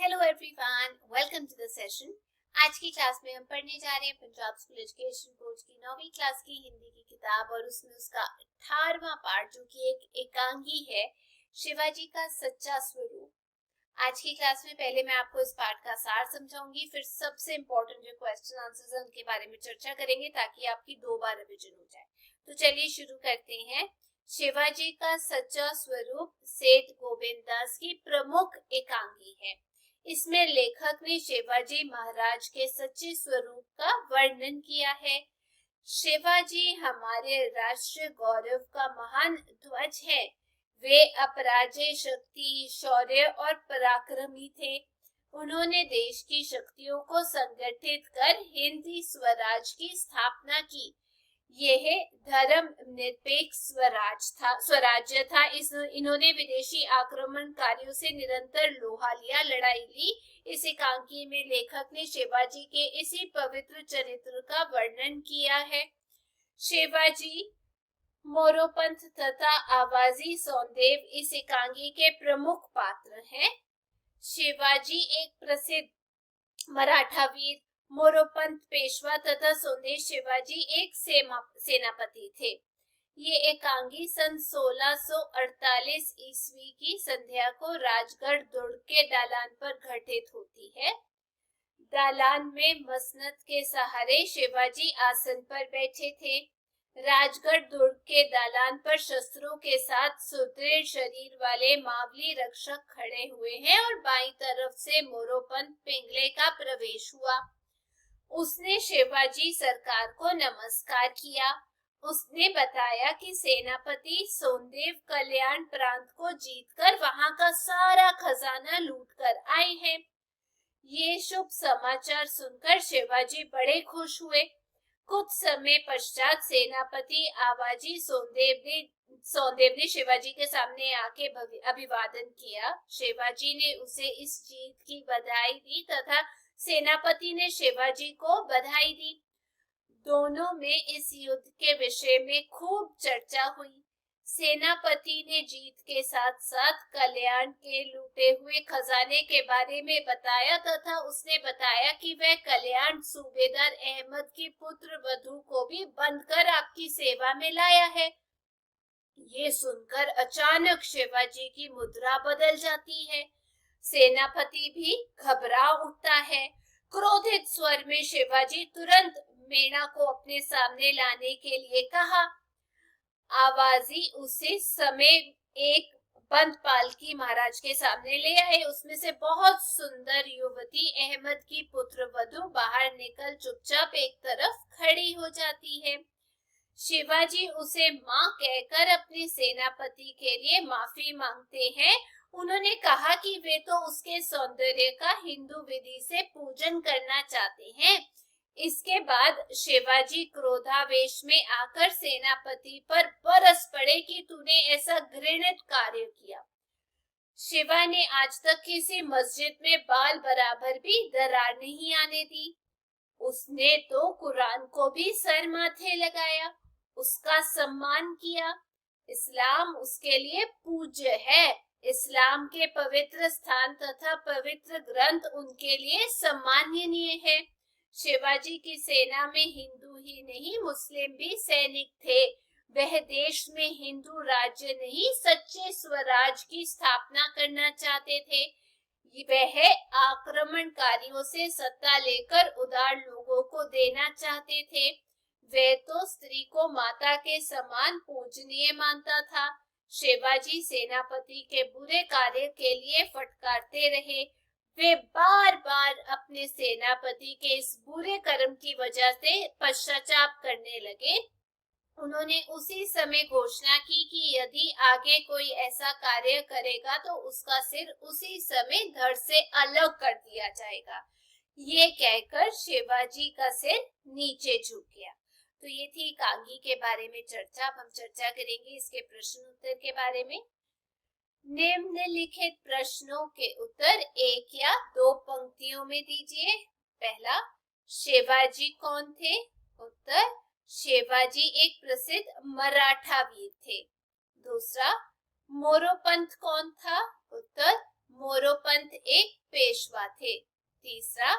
Hello everyone, welcome to the session. आज की class में हम पढ़ने जा रहे हैं पंजाब स्कूल एजुकेशन बोर्ड की 9वीं क्लास की हिंदी की किताब और उसमें उसका 18वां पार्ट जो कि एक एकांगी है, शिवाजी का सच्चा स्वरूप। आज की क्लास में पहले मैं आपको इस पार्ट का सार समझाऊंगी, फिर सबसे इम्पोर्टेंट जो क्वेश्चन आंसर्स हैं उनके बारे में चर्चा करेंगे ताकि आपकी 2 बार रिवीजन हो जाए। तो चलिए शुरू करते हैं। शिवाजी का सच्चा स्वरूप सेठ गोविंद दास की प्रमुख एकांगी है। इसमें लेखक ने शिवाजी महाराज के सच्चे स्वरूप का वर्णन किया है। शिवाजी हमारे राष्ट्रीय गौरव का महान ध्वज है। वे अपराजेय शक्ति, शौर्य और पराक्रमी थे। उन्होंने देश की शक्तियों को संगठित कर हिंदी स्वराज की स्थापना की। यह धर्म निरपेक्ष स्वराज्य था। इन्होंने विदेशी आक्रमणकारियों से निरंतर लोहा लिया, लड़ाई ली। इस एकांकी में लेखक ने शिवाजी के इसी पवित्र चरित्र का वर्णन किया है। शिवाजी, मोरोपंत तथा आवाजी सौंदेव इस एकांगी के प्रमुख पात्र हैं। शिवाजी एक प्रसिद्ध मराठा वीर, मोरोपंत पेशवा तथा सौंदेव शिवाजी एक सेनापति थे। ये एकांगी सन 1648 ईस्वी की संध्या को राजगढ़ दुर्ग के दालान पर घटित होती है। दालान में मसनद के सहारे शिवाजी आसन पर बैठे थे। राजगढ़ दुर्ग के दालान पर शस्त्रों के साथ सुदृढ़ शरीर वाले मावली रक्षक खड़े हुए हैं और बाईं तरफ से मोरोपंत पिंगले का प्रवेश हुआ। उसने शिवाजी सरकार को नमस्कार किया। उसने बताया कि सेनापति सौंदेव कल्याण प्रांत को जीतकर वहां का सारा खजाना लूटकर आए हैं। ये शुभ समाचार सुनकर शिवाजी बड़े खुश हुए। कुछ समय पश्चात सेनापति आवाजी सौंदेव ने शिवाजी के सामने आके अभिवादन किया। शिवाजी ने उसे इस जीत की बधाई दी तथा सेनापति ने शिवाजी को बधाई दी। दोनों में इस युद्ध के विषय में खूब चर्चा हुई। सेनापति ने जीत के साथ साथ कल्याण के लूटे हुए खजाने के बारे में बताया तथा उसने बताया कि वह कल्याण सूबेदार अहमद की पुत्र वधू को भी बंधकर आपकी सेवा में लाया है। ये सुनकर अचानक शिवाजी की मुद्रा बदल जाती है। सेनापति भी घबरा उठता है। क्रोधित स्वर में शिवाजी तुरंत मेणा को अपने सामने लाने के लिए कहा। आवाजी उसी समय एक बंद पालकी महाराज के सामने ले आए। उसमें से बहुत सुंदर युवती अहमद की पुत्र वधू बाहर निकल चुपचाप एक तरफ खड़ी हो जाती है। शिवाजी उसे मां कहकर अपने सेनापति के लिए माफी मांगते हैं। उन्होंने कहा कि वे तो उसके सौंदर्य का हिंदू विधि से पूजन करना चाहते हैं। इसके बाद शिवाजी क्रोधावेश में आकर सेनापति पर बरस पड़े कि तूने ऐसा घृणित कार्य किया। शिवा ने आज तक किसी मस्जिद में बाल बराबर भी दरार नहीं आने दी। उसने तो कुरान को भी सर माथे लगाया, उसका सम्मान किया। इस्लाम उसके लिए पूज्य है। इस्लाम के पवित्र स्थान तथा पवित्र ग्रंथ उनके लिए सम्माननीय है। शिवाजी की सेना में हिंदू ही नहीं मुस्लिम भी सैनिक थे। वह देश में हिंदू राज्य नहीं सच्चे स्वराज की स्थापना करना चाहते थे। वह आक्रमणकारियों से सत्ता लेकर उदार लोगों को देना चाहते थे। वह तो स्त्री को माता के समान पूजनीय मानता था। शिवाजी सेनापति के बुरे कार्य के लिए फटकारते रहे। वे बार बार अपने सेनापति के इस बुरे कर्म की वजह से पश्चाताप करने लगे। उन्होंने उसी समय घोषणा की कि यदि आगे कोई ऐसा कार्य करेगा तो उसका सिर उसी समय धड़ से अलग कर दिया जाएगा। ये कहकर शिवाजी का सिर नीचे झुक गया। तो ये थी एकांगी के बारे में चर्चा। अब हम चर्चा करेंगे इसके प्रश्न उत्तर के बारे में। निम्नलिखित प्रश्नों के उत्तर एक या दो पंक्तियों में दीजिए। पहला, शिवाजी कौन थे? उत्तर, शिवाजी एक प्रसिद्ध मराठा वीर थे। दूसरा, मोरोपंत कौन था? उत्तर, मोरोपंत एक पेशवा थे। तीसरा,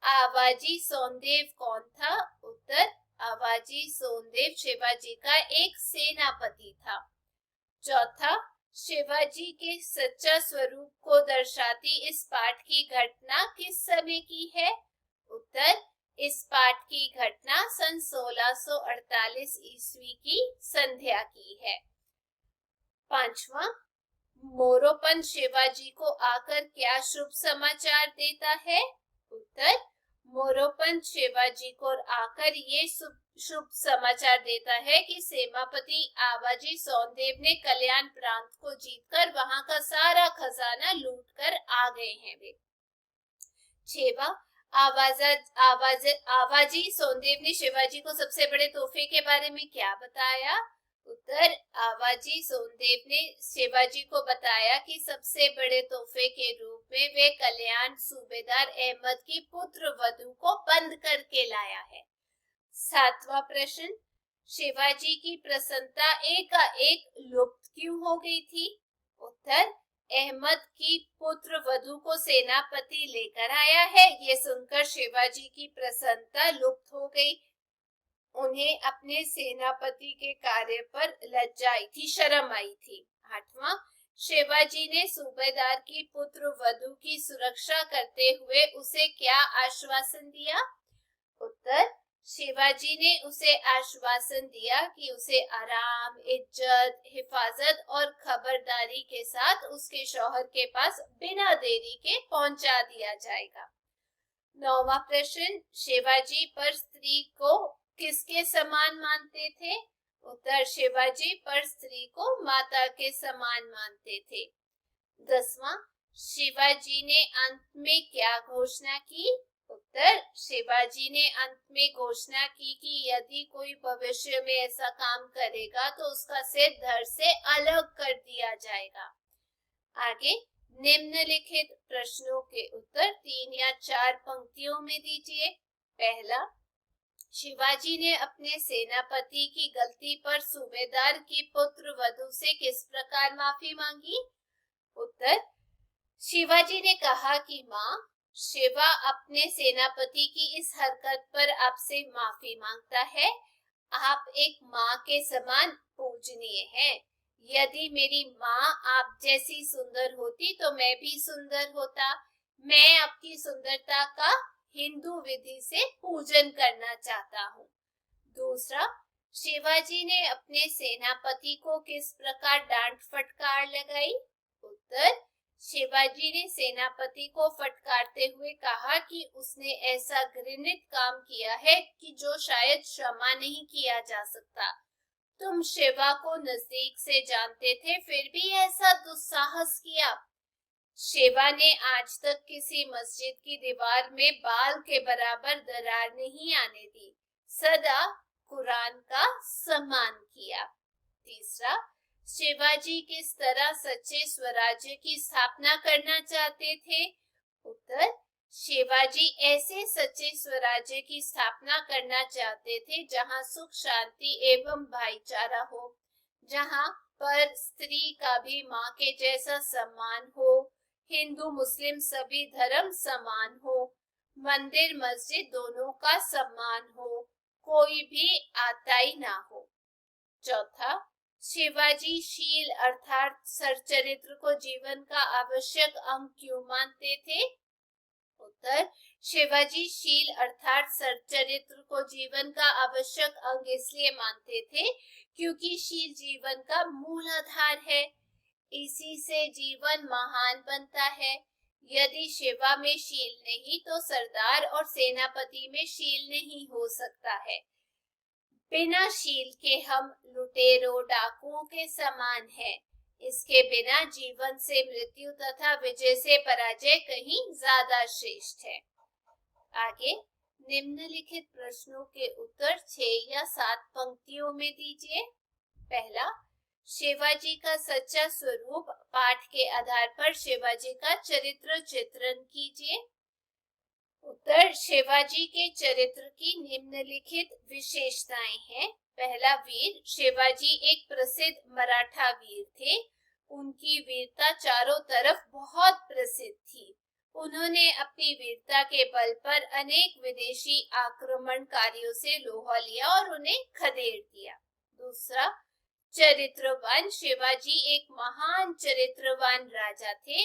आवाजी सोनदेव कौन था? उत्तर, आवाजी सोनदेव शिवाजी का एक सेनापति था। चौथा, शिवाजी के सच्चा स्वरूप को दर्शाती इस पाठ की घटना किस समय की है? उत्तर, इस पाठ की घटना सन 1648 ईस्वी की संध्या की है। पांचवा, मोरोपंत शिवाजी को आकर क्या शुभ समाचार देता है? उत्तर, मोरोपंत शिवाजी को आकर ये शुभ समाचार देता है कि सेनापति आवाजी सोनदेव ने कल्याण प्रांत को जीतकर वहां का सारा खजाना लूटकर आ गए हैं वे। छेवा, आवाजी सोनदेव ने शिवाजी को सबसे बड़े तोहफे के बारे में क्या बताया? उत्तर, आवाजी सोनदेव ने शिवाजी को बताया कि सबसे बड़े तोहफे के रूप में वे कल्याण सूबेदार अहमद की पुत्र वधू को बंद करके लाया है। सातवां प्रश्न, शिवाजी की प्रसन्नता एकाएक लुप्त क्यों हो गई थी? उत्तर, अहमद की पुत्र वधू को सेनापति लेकर आया है, ये सुनकर शिवाजी की प्रसन्नता लुप्त हो गई। उन्हें अपने सेनापति के कार्य पर लज्जा आई थी, शर्म आई थी। आठवां, शिवाजी ने सूबेदार की पुत्र वधू की सुरक्षा करते हुए उसे क्या आश्वासन दिया? उत्तर, शिवाजी ने उसे आश्वासन दिया कि उसे आराम, इज्जत, हिफाजत और खबरदारी के साथ उसके शौहर के पास बिना देरी के पहुंचा दिया जाएगा। नौवां प्रश्न, शिवाजी पर स्त्री को किसके समान मानते थे? उत्तर, शिवाजी पर स्त्री को माता के समान मानते थे। 10वां, शिवाजी ने अंत में क्या घोषणा की? उत्तर, शिवाजी ने अंत में घोषणा की कि यदि कोई भविष्य में ऐसा काम करेगा तो उसका सिर धड़ से अलग कर दिया जाएगा। आगे निम्नलिखित प्रश्नों के उत्तर 3 या 4 पंक्तियों में दीजिए। पहला, शिवाजी ने अपने सेनापति की गलती पर सूबेदार की पुत्र वधू से किस प्रकार माफी मांगी? उत्तर, शिवाजी ने कहा कि माँ, शिवा अपने सेनापति की इस हरकत पर आपसे माफी मांगता है। आप एक माँ के समान पूजनीय हैं। यदि मेरी माँ आप जैसी सुंदर होती तो मैं भी सुंदर होता। मैं आपकी सुंदरता का हिंदू विधि से पूजन करना चाहता हूँ। दूसरा, शिवाजी ने अपने सेनापति को किस प्रकार डांट फटकार लगाई? उत्तर, शिवाजी ने सेनापति को फटकारते हुए कहा कि उसने ऐसा घृणित काम किया है कि जो शायद क्षमा नहीं किया जा सकता। तुम शिवा को नजदीक से जानते थे, फिर भी ऐसा दुस्साहस किया। शिवा ने आज तक किसी मस्जिद की दीवार में बाल के बराबर दरार नहीं आने दी, सदा कुरान का सम्मान किया। तीसरा, शिवाजी किस तरह सच्चे स्वराज्य की स्थापना करना चाहते थे? उत्तर, शिवाजी ऐसे सच्चे स्वराज्य की स्थापना करना चाहते थे जहां सुख, शांति एवं भाईचारा हो, जहां पर स्त्री का भी मां के जैसा सम्मान हो, हिंदू मुस्लिम सभी धर्म समान हो, मंदिर मस्जिद दोनों का सम्मान हो, कोई भी आताई ना हो। चौथा, शिवाजी शील अर्थात सच्चरित्र को जीवन का आवश्यक अंग क्यों मानते थे? उत्तर, शिवाजी शील अर्थात सच्चरित्र को जीवन का आवश्यक अंग इसलिए मानते थे क्योंकि शील जीवन का मूल आधार है। इसी से जीवन महान बनता है। यदि शिवा में शील नहीं तो सरदार और सेनापति में शील नहीं हो सकता है। बिना शील के हम लुटेरों, डाकुओं के समान हैं। इसके बिना जीवन से मृत्यु तथा विजय से पराजय कहीं ज्यादा श्रेष्ठ है। आगे निम्नलिखित प्रश्नों के उत्तर 6 या 7 पंक्तियों में दीजिए। पहला, शिवाजी का सच्चा स्वरूप पाठ के आधार पर शिवाजी का चरित्र चित्रण कीजिए। उत्तर, शिवाजी के चरित्र की निम्नलिखित विशेषताएं हैं। पहला, वीर। शिवाजी एक प्रसिद्ध मराठा वीर थे। उनकी वीरता चारों तरफ बहुत प्रसिद्ध थी। उन्होंने अपनी वीरता के बल पर अनेक विदेशी आक्रमणकारियों से लोहा लिया और उन्हें खदेड़ दिया। दूसरा, चरित्रवान। शिवाजी एक महान चरित्रवान राजा थे।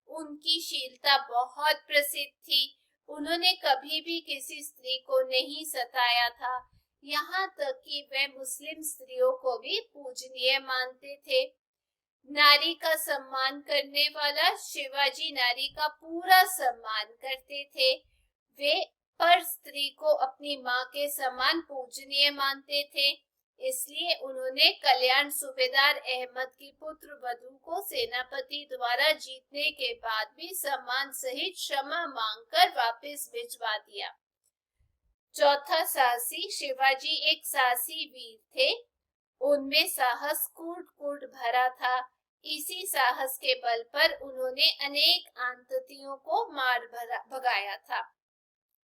उनकी शीलता बहुत प्रसिद्ध थी। उन्होंने कभी भी किसी स्त्री को नहीं सताया था, यहाँ तक कि वे मुस्लिम स्त्रियों को भी पूजनीय मानते थे। नारी का सम्मान करने वाला। शिवाजी नारी का पूरा सम्मान करते थे। वे पर स्त्री को अपनी माँ के समान पूजनीय मानते थे। इसलिए उन्होंने कल्याण सूबेदार अहमद की पुत्र वधु को सेनापति द्वारा जीतने के बाद भी सम्मान सहित क्षमा मांगकर वापस भिजवा दिया। चौथा, साहसी। शिवाजी एक साहसी वीर थे। उनमें साहस कूट कूट भरा था। इसी साहस के बल पर उन्होंने अनेक आतंकियों को मार भगाया था।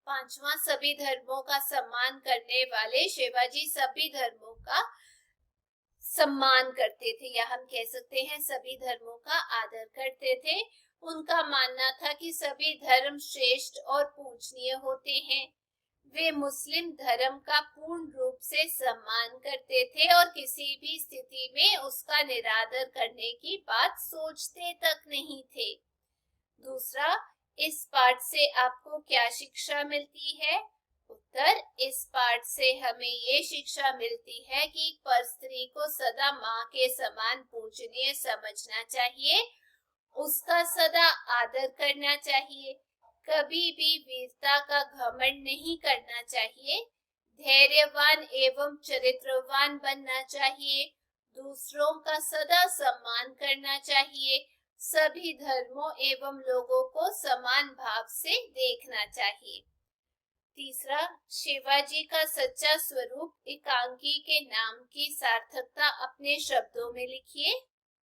पांचवा, सभी धर्मों का सम्मान करने वाले। शिवाजी सभी धर्मों का सम्मान करते थे, या हम कह सकते हैं सभी धर्मों का आदर करते थे। उनका मानना था कि सभी धर्म श्रेष्ठ और पूजनीय होते हैं। वे मुस्लिम धर्म का पूर्ण रूप से सम्मान करते थे और किसी भी स्थिति में उसका निरादर करने की बात सोचते तक नहीं थे। दूसरा, इस पाठ से आपको क्या शिक्षा मिलती है? उत्तर, इस पाठ से हमें ये शिक्षा मिलती है कि पर स्त्री को सदा माँ के समान पूजनीय समझना चाहिए, उसका सदा आदर करना चाहिए, कभी भी वीरता का घमंड नहीं करना चाहिए, धैर्यवान एवं चरित्रवान बनना चाहिए, दूसरों का सदा सम्मान करना चाहिए, सभी धर्मों एवं लोगों को समान भाव से देखना चाहिए। तीसरा, शिवाजी का सच्चा स्वरूप। एकांकी के नाम की सार्थकता अपने शब्दों में लिखिए।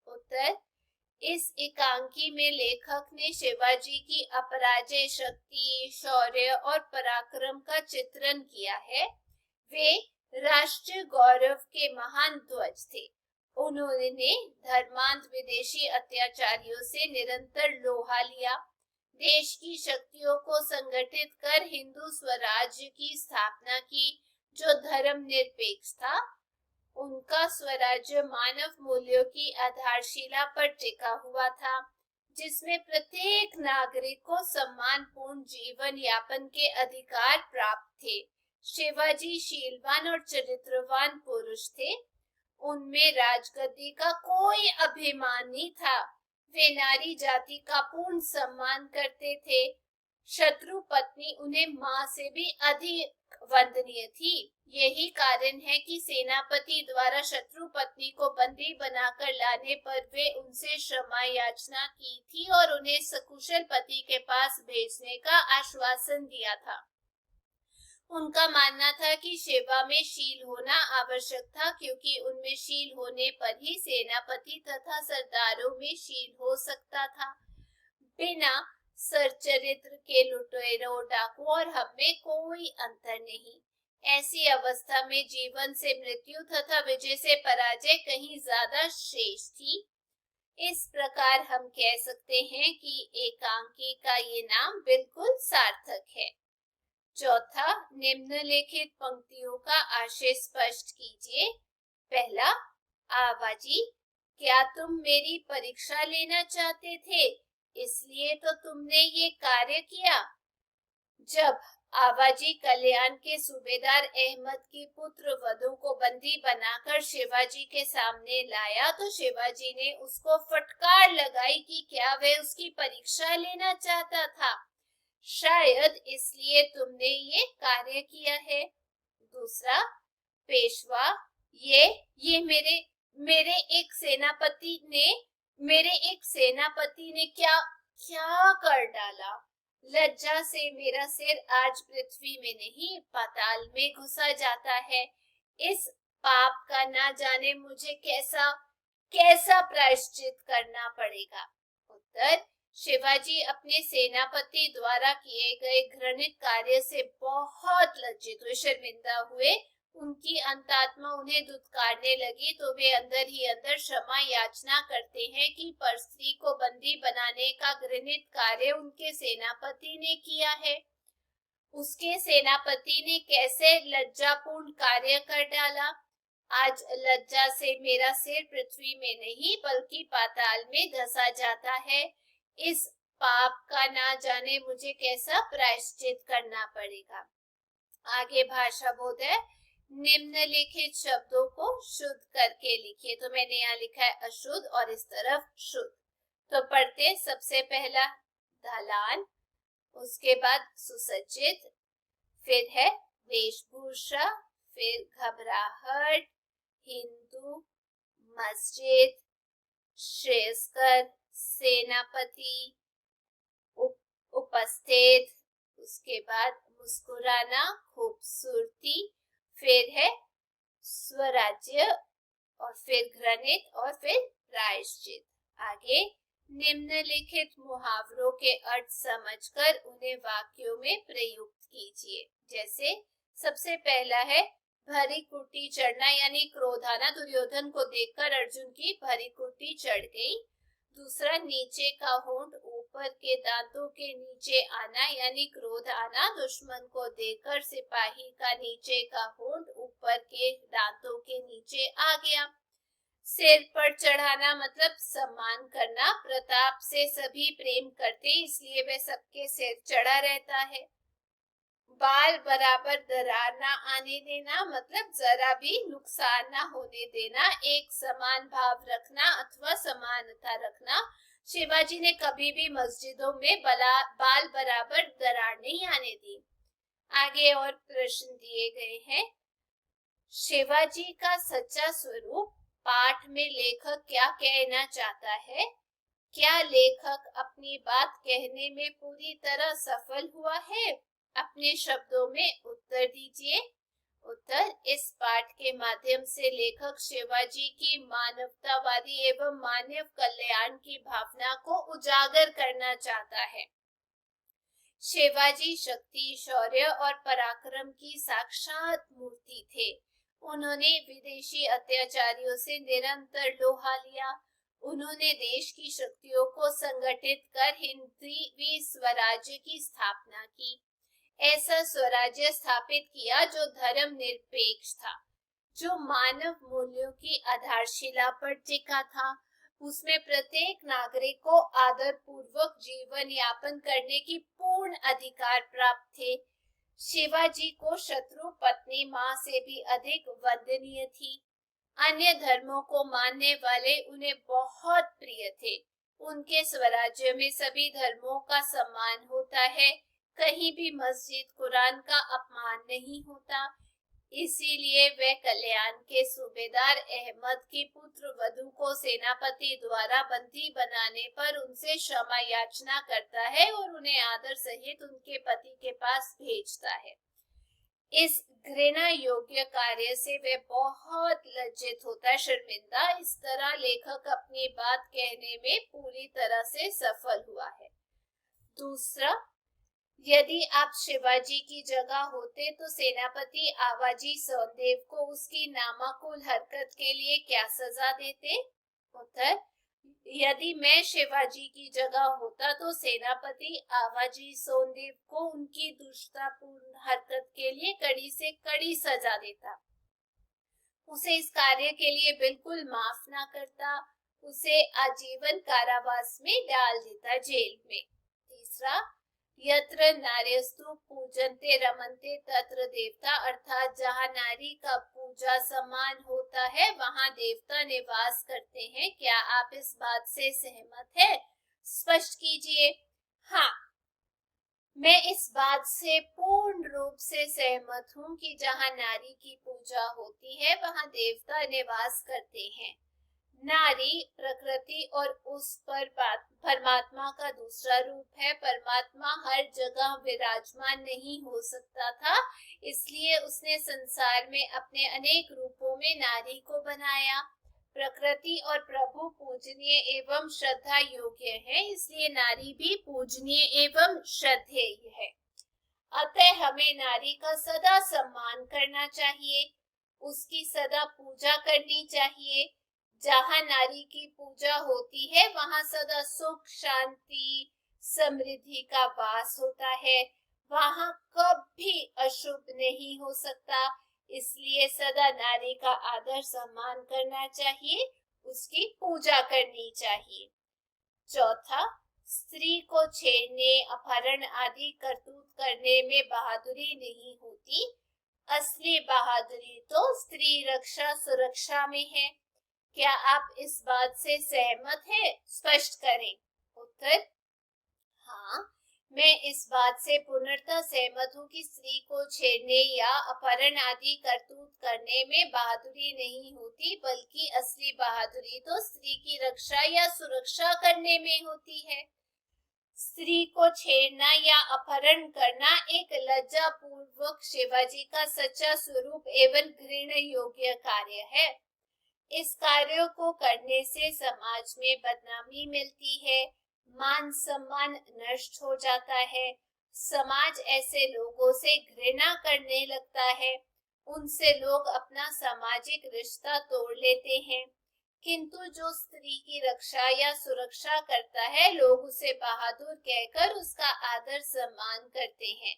उत्तर, इस एकांकी में लेखक ने शिवाजी की अपराजय शक्ति, शौर्य और पराक्रम का चित्रण किया है। वे राष्ट्रीय गौरव के महान ध्वज थे। उन्होंने धर्मांध विदेशी अत्याचारियों से निरंतर लोहा लिया, देश की शक्तियों को संगठित कर हिंदू स्वराज्य की स्थापना की, जो धर्म निरपेक्ष था। उनका स्वराज्य मानव मूल्यों की आधारशिला पर टिका हुआ था, जिसमें प्रत्येक नागरिक को सम्मानपूर्ण जीवन यापन के अधिकार प्राप्त थे। शिवाजी शीलवान और चरित्रवान पुरुष थे। उनमें राजगद्दी का कोई अभिमान नहीं था। वे नारी जाति का पूर्ण सम्मान करते थे। शत्रु पत्नी उन्हें मां से भी अधिक वंदनीय थी। यही कारण है कि सेनापति द्वारा शत्रु पत्नी को बंदी बनाकर लाने पर वे उनसे क्षमा याचना की थी और उन्हें सकुशल पति के पास भेजने का आश्वासन दिया था। उनका मानना था कि सेवा में शील होना आवश्यक था, क्योंकि उनमें शील होने पर ही सेनापति तथा सरदारों में शील हो सकता था। बिना सरचरित्र के लुटेरों, डाकू और हम में कोई अंतर नहीं। ऐसी अवस्था में जीवन से मृत्यु तथा विजय से पराजय कहीं ज्यादा श्रेष्ठ थी। इस प्रकार हम कह सकते हैं कि एकांकी का ये नाम बिल्कुल सार्थक है। चौथा, निम्नलिखित पंक्तियों का आशय स्पष्ट कीजिए। पहला, आवाजी, क्या तुम मेरी परीक्षा लेना चाहते थे, इसलिए तो तुमने ये कार्य किया। जब आवाजी कल्याण के सूबेदार अहमद की पुत्र वधु को बंदी बनाकर शिवाजी के सामने लाया, तो शिवाजी ने उसको फटकार लगाई कि क्या वह उसकी परीक्षा लेना चाहता था। शायद इसलिए तुमने ये कार्य किया है। दूसरा, पेशवा, ये मेरे एक सेनापति ने क्या कर डाला। लज्जा से मेरा सिर आज पृथ्वी में नहीं पाताल में घुसा जाता है। इस पाप का ना जाने मुझे कैसा प्रायश्चित करना पड़ेगा। उत्तर, शिवाजी अपने सेनापति द्वारा किए गए घृणित कार्य से बहुत लज्जित हुए, शर्मिंदा हुए। उनकी अंतरात्मा उन्हें दुत्कारने लगी तो वे अंदर ही अंदर क्षमा याचना करते हैं कि परस्त्री को बंदी बनाने का घृणित कार्य उनके सेनापति ने किया है। उसके सेनापति ने कैसे लज्जापूर्ण कार्य कर डाला। आज लज्जा से मेरा सिर पृथ्वी में नहीं बल्कि पाताल में धंसा जाता है। इस पाप का ना जाने मुझे कैसा प्रायश्चित करना पड़ेगा। आगे भाषा बोध है, निम्नलिखित शब्दों को शुद्ध करके लिखिए। तो मैंने यहाँ लिखा है अशुद्ध और इस तरफ शुद्ध। तो पढ़ते, सबसे पहला ढलान, उसके बाद सुसज्जित, फिर है वेशभूषा, फिर घबराहट, हिंदू, मस्जिद, श्रेयस्कर, सेनापति, उपस्थित, उसके बाद मुस्कुराना, खूबसूरती, फिर है स्वराज्य और फिर घृणित और फिर प्रायश्चित। आगे निम्नलिखित मुहावरों के अर्थ समझकर उन्हें वाक्यों में प्रयुक्त कीजिए। जैसे सबसे पहला है भरी कुर्ती चढ़ना, यानी क्रोध आना। दुर्योधन को देखकर अर्जुन की भरी कुर्ती चढ़ गई। दूसरा, नीचे का होंठ ऊपर के दांतों के नीचे आना, यानी क्रोध आना। दुश्मन को देखकर सिपाही का नीचे का होंठ ऊपर के दांतों के नीचे आ गया। सिर पर चढ़ाना मतलब सम्मान करना। प्रताप से सभी प्रेम करते इसलिए वह सबके सिर चढ़ा रहता है। बाल बराबर दरार ना आने देना मतलब जरा भी नुकसान ना होने देना। एक समान भाव रखना अथवा समानता रखना। शिवाजी ने कभी भी मस्जिदों में बाल बराबर दरार नहीं आने दी। आगे और प्रश्न दिए गए हैं। शिवाजी का सच्चा स्वरूप। पाठ में लेखक क्या कहना चाहता है? क्या लेखक अपनी बात कहने में पूरी तरह सफल हुआ है? अपने शब्दों में उत्तर दीजिए। उत्तर, इस पाठ के माध्यम से लेखक शिवाजी की मानवतावादी एवं मानव कल्याण की भावना को उजागर करना चाहता है। शिवाजी शक्ति, शौर्य और पराक्रम की साक्षात मूर्ति थे। उन्होंने विदेशी अत्याचारियों से निरंतर लोहा लिया। उन्होंने देश की शक्तियों को संगठित कर हिंदवी स्वराज्य की स्थापना की। ऐसा स्वराज्य स्थापित किया जो धर्म निरपेक्ष था, जो मानव मूल्यों की आधारशिला पर टिका था। उसमें प्रत्येक नागरिक को आदर पूर्वक जीवन यापन करने की पूर्ण अधिकार प्राप्त थे। शिवाजी को शत्रु पत्नी मां से भी अधिक वंदनीय थी। अन्य धर्मों को मानने वाले उन्हें बहुत प्रिय थे। उनके स्वराज्य में सभी धर्मों का सम्मान होता है। कहीं भी मस्जिद, कुरान का अपमान नहीं होता। इसीलिए वह कल्याण के सूबेदार अहमद की पुत्र वधु को सेनापति द्वारा बंदी बनाने पर उनसे क्षमा याचना करता है और उन्हें आदर सहित उनके पति के पास भेजता है। इस घृणा योग्य कार्य से वह बहुत लज्जित होता है, शर्मिंदा। इस तरह लेखक अपनी बात कहने में पूरी तरह से सफल हुआ है। दूसरा, यदि आप शिवाजी की जगह होते तो सेनापति आवाजी सौदेव को उसकी नामाकुल हरकत के लिए क्या सजा देते? उत्तर, यदि मैं शिवाजी की जगह होता तो सेनापति आवाजी सौदेव को उनकी दुष्टतापूर्ण हरकत के लिए कड़ी से कड़ी सजा देता। उसे इस कार्य के लिए बिल्कुल माफ ना करता, उसे आजीवन कारावास में डाल देता, जेल में। तीसरा, यत्र नार्यस्तु पूजन्ते रमन्ते तत्र देवता, अर्थात जहाँ नारी का पूजा सम्मान होता है वहाँ देवता निवास करते हैं। क्या आप इस बात से सहमत हैं? स्पष्ट कीजिए। हाँ, मैं इस बात से पूर्ण रूप से सहमत हूँ कि जहाँ नारी की पूजा होती है वहाँ देवता निवास करते हैं। नारी प्रकृति और उस पर परमात्मा का दूसरा रूप है। परमात्मा हर जगह विराजमान नहीं हो सकता था, इसलिए उसने संसार में अपने अनेक रूपों में नारी को बनाया। प्रकृति और प्रभु पूजनीय एवं श्रद्धा योग्य है, इसलिए नारी भी पूजनीय एवं श्रद्धेय है। अतः हमें नारी का सदा सम्मान करना चाहिए। उसकी सदा पूजा करनी चाहिए। जहाँ नारी की पूजा होती है वहाँ सदा सुख, शांति, समृद्धि का वास होता है। वहाँ कभी अशुभ नहीं हो सकता। इसलिए सदा नारी का आदर सम्मान करना चाहिए, उसकी पूजा करनी चाहिए। चौथा, स्त्री को छेड़ने, अपहरण आदि करतूत करने में बहादुरी नहीं होती। असली बहादुरी तो स्त्री रक्षा सुरक्षा में है। क्या आप इस बात से सहमत हैं? स्पष्ट करें। उत्तर, हाँ, मैं इस बात से पूर्णतः सहमत हूँ कि स्त्री को छेड़ने या अपहरण आदि करतूत करने में बहादुरी नहीं होती, बल्कि असली बहादुरी तो स्त्री की रक्षा या सुरक्षा करने में होती है। स्त्री को छेड़ना या अपहरण करना एक लज्जा पूर्वक शिवाजी का सच्चा स्वरूप एवं घृणा योग्य कार्य है। इस कार्य को करने से समाज में बदनामी मिलती है, मान सम्मान नष्ट हो जाता है, समाज ऐसे लोगों से घृणा करने लगता है, उनसे लोग अपना सामाजिक रिश्ता तोड़ लेते हैं। किंतु जो स्त्री की रक्षा या सुरक्षा करता है, लोग उसे बहादुर कहकर उसका आदर सम्मान करते हैं।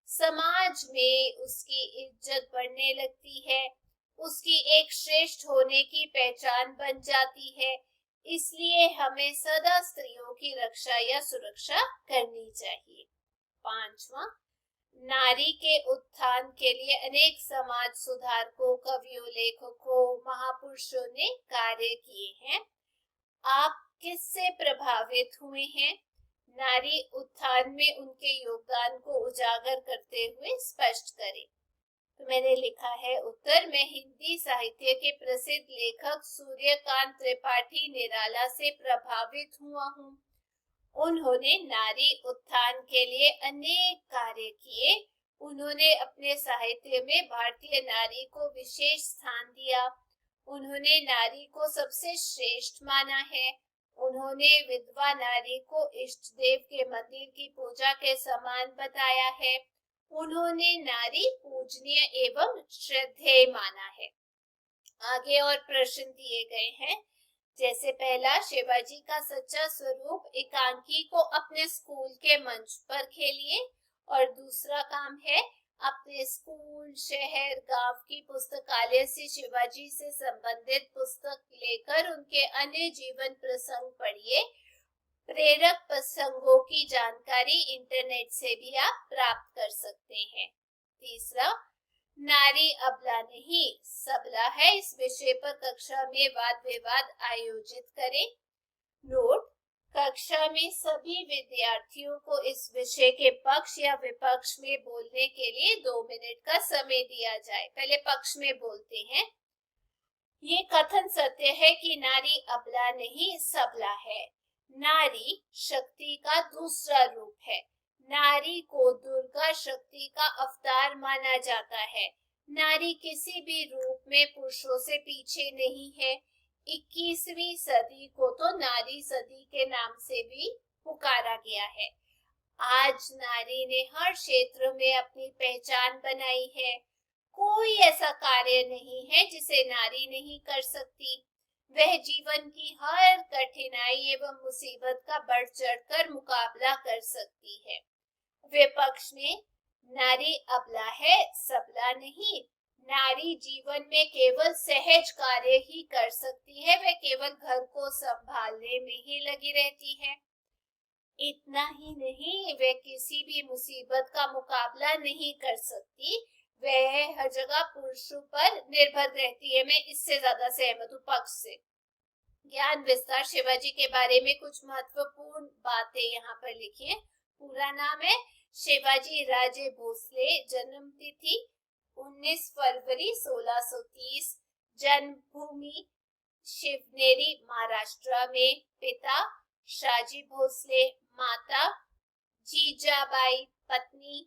समाज में उसकी इज्जत बढ़ने लगती है, उसकी एक श्रेष्ठ होने की पहचान बन जाती है। इसलिए हमें सदा स्त्रियों की रक्षा या सुरक्षा करनी चाहिए। पांचवा, नारी के उत्थान के लिए अनेक समाज सुधारकों, कवियों, लेखकों, महापुरुषों ने कार्य किए हैं। आप किससे प्रभावित हुए हैं? नारी उत्थान में उनके योगदान को उजागर करते हुए स्पष्ट करें। तो मैंने लिखा है उत्तर, मैं हिंदी साहित्य के प्रसिद्ध लेखक सूर्यकांत त्रिपाठी निराला से प्रभावित हुआ हूँ। उन्होंने नारी उत्थान के लिए अनेक कार्य किए। उन्होंने अपने साहित्य में भारतीय नारी को विशेष स्थान दिया। उन्होंने नारी को सबसे श्रेष्ठ माना है। उन्होंने विधवा नारी को इष्ट देव के मंदिर की पूजा के समान बताया है। उन्होंने नारी पूजनीय एवं श्रद्धेय माना है। आगे और प्रश्न दिए गए हैं। जैसे पहला, शिवाजी का सच्चा स्वरूप एकांकी को अपने स्कूल के मंच पर खेलिए। और दूसरा काम है, अपने स्कूल, शहर, गांव की पुस्तकालय से शिवाजी से संबंधित पुस्तक लेकर उनके अन्य जीवन प्रसंग पढ़िए। प्रेरक प्रसंगों की जानकारी इंटरनेट से भी आप प्राप्त कर सकते हैं। तीसरा, नारी अबला नहीं सबला है, इस विषय पर कक्षा में वाद विवाद आयोजित करें। नोट, कक्षा में सभी विद्यार्थियों को इस विषय के पक्ष या विपक्ष में बोलने के लिए 2 मिनट का समय दिया जाए। पहले पक्ष में बोलते हैं। ये कथन सत्य है कि नारी अबला नहीं सबला है। नारी शक्ति का दूसरा रूप है। नारी को दुर्गा शक्ति का अवतार माना जाता है। नारी किसी भी रूप में पुरुषों से पीछे नहीं है। 21वीं सदी को तो नारी सदी के नाम से भी पुकारा गया है। आज नारी ने हर क्षेत्र में अपनी पहचान बनाई है। कोई ऐसा कार्य नहीं है जिसे नारी नहीं कर सकती। वह जीवन की हर कठिनाई एवं मुसीबत का बढ़ चढ़कर मुकाबला कर सकती है। विपक्ष में, नारी अबला है सबला नहीं। नारी जीवन में केवल सहज कार्य ही कर सकती है। वह केवल घर को संभालने में ही लगी रहती है। इतना ही नहीं, वह किसी भी मुसीबत का मुकाबला नहीं कर सकती। वह हर जगह पुरुषों पर निर्भर रहती है। मैं इससे ज्यादा सहमत हूँ पक्ष से। ज्ञान विस्तार, शिवाजी के बारे में कुछ महत्वपूर्ण बातें यहाँ पर लिखी है। पूरा नाम है शिवाजी राजे भोसले। जन्म तिथि 19 फरवरी 1630। जन्मभूमि शिवनेरी महाराष्ट्र में। पिता शाजी भोसले। माता जीजाबाई। पत्नी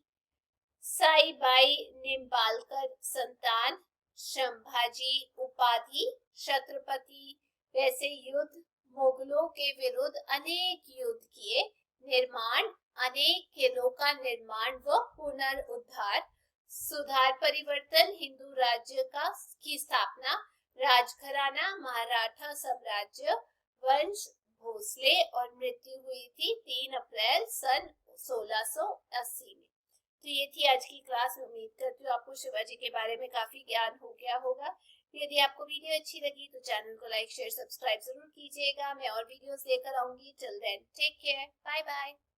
साईबाई निम्बालकर। संतान संभाजी। उपाधि छत्रपति। वैसे युद्ध, मुगलों के विरुद्ध अनेक युद्ध किए। निर्माण, अनेक किलों का निर्माण व पुनरुद्धार। सुधार परिवर्तन, हिंदू राज्य की स्थापना, राजघराना, मराठा साम्राज्य, वंश भोसले और मृत्यु हुई थी 3 अप्रैल सन 1680 में। तो ये थी आज की क्लास। उम्मीद करती हूँ आपको शिवाजी के बारे में काफी ज्ञान हो गया होगा। यदि आपको वीडियो अच्छी लगी तो चैनल को लाइक शेयर सब्सक्राइब जरूर कीजिएगा। मैं और वीडियोस लेकर आऊंगी। Till then take care, bye bye.